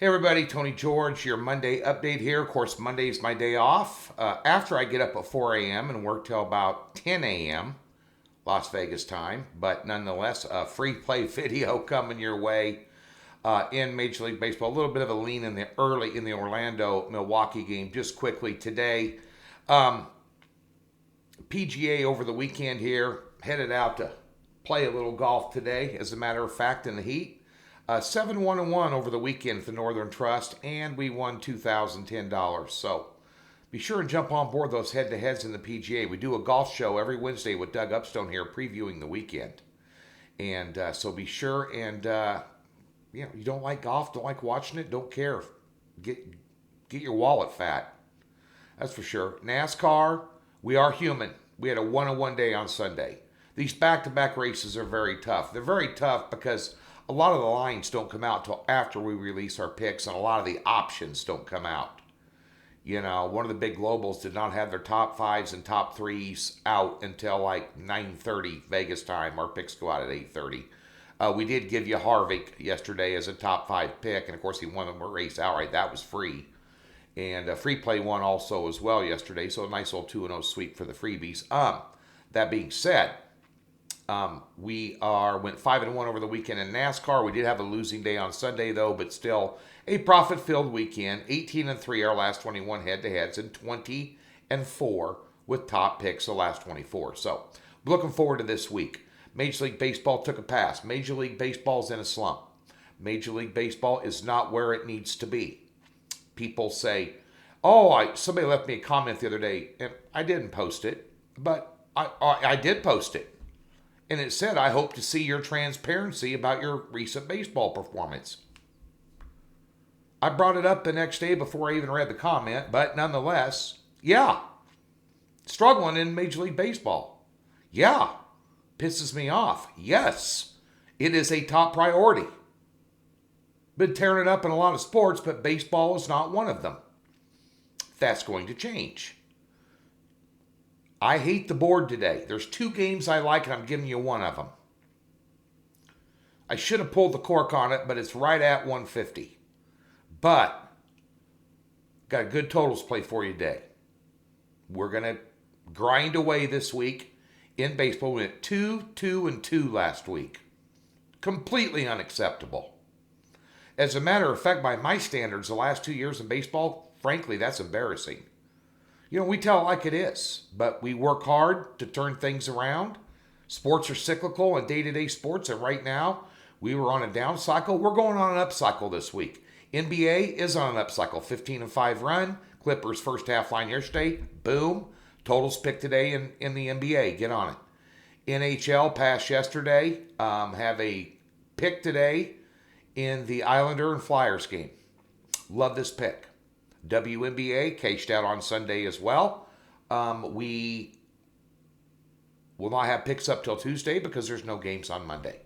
Hey everybody, Tony George, your Monday update here. Of course, Monday is my day off. After I get up at 4 a.m. and work till about 10 a.m. Las Vegas time, but nonetheless, a free play video coming your way in Major League Baseball. A little bit of a lean in the early in the Orlando Milwaukee game. Just quickly today, um, PGA over the weekend here, headed out to play a little golf today. As a matter of fact, in the heat. 7-1-1 over the weekend at the Northern Trust, and we won $2,010. So be sure and jump on board those head-to-heads in the PGA. We do a golf show every Wednesday with Doug Upstone here, previewing the weekend. And so be sure and you don't like golf, don't like watching it, don't care. Get your wallet fat. That's for sure. NASCAR, we are human. We had a one-on-one day on Sunday. These back-to-back races are very tough. They're very tough because a lot of the lines don't come out till after we release our picks, and a lot of the options don't come out. You know, one of the big globals did not have their top fives and top threes out until like 9:30 Vegas time. Our picks go out at 8:30. We did give you Harvick yesterday as a top five pick, and of course he won the race outright. That was free. And free play won also as well yesterday, so a nice little 2-0 sweep for the freebies. That being said, went 5-1 over the weekend in NASCAR. We did have a losing day on Sunday though, but still a profit-filled weekend. 18-3 our last 21 head-to-heads, and 20-4 with top picks the last 24. So looking forward to this week. Major League Baseball took a pass. Major League Baseball's in a slump. Major League Baseball is not where it needs to be. People say, somebody left me a comment the other day, and I didn't post it, but I did post it. And it said, I hope to see your transparency about your recent baseball performance. I brought it up the next day before I even read the comment, but nonetheless, yeah, struggling in Major League Baseball. Yeah, pisses me off. Yes, it is a top priority. Been tearing it up in a lot of sports, but baseball is not one of them. That's going to change. I hate the board today. There's two games I like, and I'm giving you one of them. I should have pulled the cork on it, but it's right at 150. But got a good totals play for you today. We're going to grind away this week in baseball. We went 2-2-2 last week. Completely unacceptable. As a matter of fact, by my standards, the last 2 years in baseball, frankly, that's embarrassing. You know, we tell it like it is, but we work hard to turn things around. Sports are cyclical and day-to-day sports, and right now, we were on a down cycle. We're going on an up cycle this week. NBA is on an up cycle, 15-5 run. Clippers first half line yesterday, boom. Totals pick today in the NBA, get on it. NHL passed yesterday, have a pick today in the Islander and Flyers game. Love this pick. WNBA cashed out on Sunday as well. We will not have picks up till Tuesday because there's no games on Monday.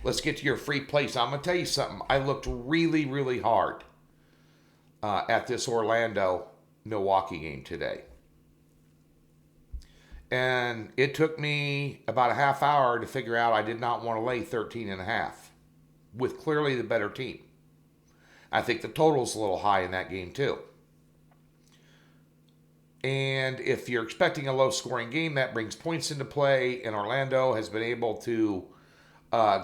Let's get to your free plays. I'm going to tell you something. I looked really, really hard at this Orlando-Milwaukee game today. And it took me about a half hour to figure out I did not want to lay 13.5 with clearly the better team. I think the total's a little high in that game too. And if you're expecting a low-scoring game, that brings points into play. And Orlando has been able to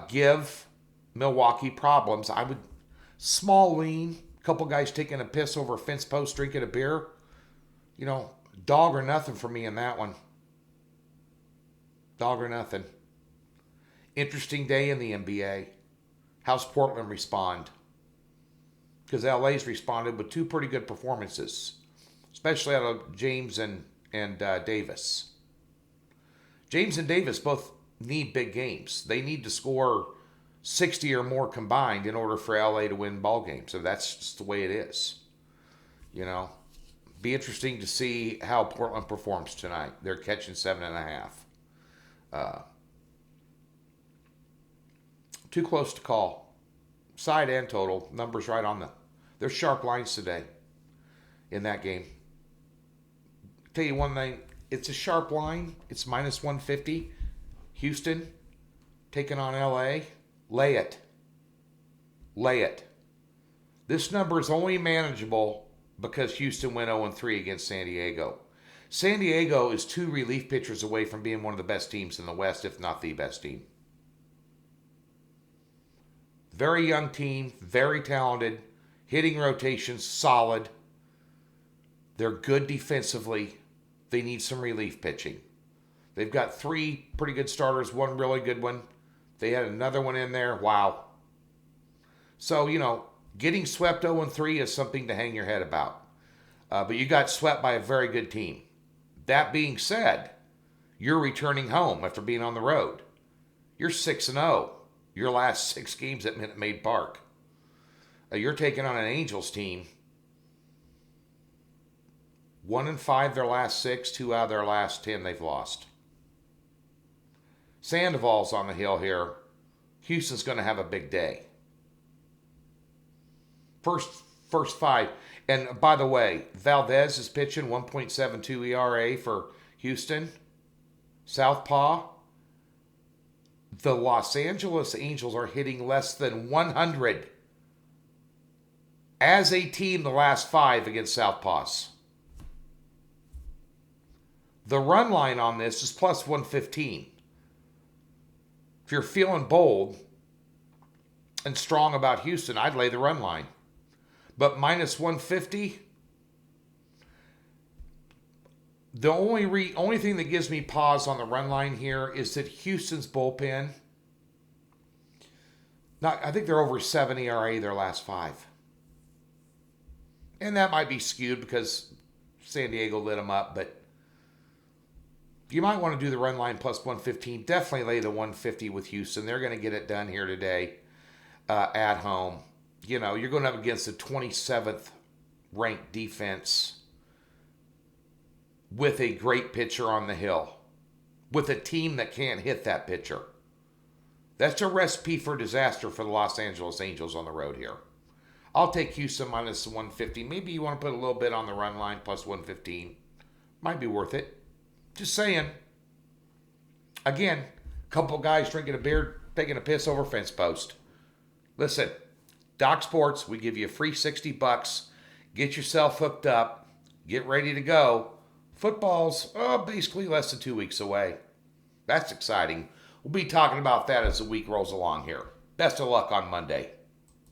give Milwaukee problems. I would small lean, a couple guys taking a piss over a fence post, drinking a beer. You know, dog or nothing for me in that one. Dog or nothing. Interesting day in the NBA. How's Portland respond? Because LA's responded with two pretty good performances, especially out of James and Davis. James and Davis both need big games. They need to score 60 or more combined in order for LA to win ball games. So that's just the way it is. You know, be interesting to see how Portland performs tonight. They're catching 7.5. Too close to call. Side and total, numbers right on there's sharp lines today in that game. Tell you one thing, it's a sharp line. It's minus 150. Houston taking on LA. Lay it. This number is only manageable because Houston went 0-3 against San Diego. San Diego is 2 relief pitchers away from being one of the best teams in the West, if not the best team. Very young team, very talented, hitting rotations solid. They're good defensively. They need some relief pitching. They've got 3 pretty good starters, 1 really good one. They had another one in there. Wow. So, getting swept 0-3 is something to hang your head about. But you got swept by a very good team. That being said, you're returning home after being on the road. You're 6-0. Your last 6 games at Minute Maid Park. You're taking on an Angels team. 1-5 their last 6, 2 out of their last 10 they've lost. Sandoval's on the hill here. Houston's going to have a big day. First 5. And by the way, Valdez is pitching 1.72 ERA for Houston. Southpaw. The Los Angeles Angels are hitting less than 100 as a team the last 5 against Southpaws. The run line on this is plus 115. If you're feeling bold and strong about Houston, I'd lay the run line. But minus 150, the only thing that gives me pause on the run line here is that Houston's bullpen, I think they're over 7 ERA their last 5. And that might be skewed because San Diego lit them up, but you might want to do the run line plus 115. Definitely lay the 150 with Houston. They're going to get it done here today at home. You're going up against the 27th ranked defense with a great pitcher on the hill, with a team that can't hit that pitcher. That's a recipe for disaster for the Los Angeles Angels on the road here. I'll take Houston minus 150. Maybe you want to put a little bit on the run line plus 115. Might be worth it. Just saying. Again, a couple guys drinking a beer, taking a piss over a fence post. Listen, Doc Sports, we give you a free $60. Get yourself hooked up. Get ready to go. Football's basically less than 2 weeks away. That's exciting. We'll be talking about that as the week rolls along here. Best of luck on Monday.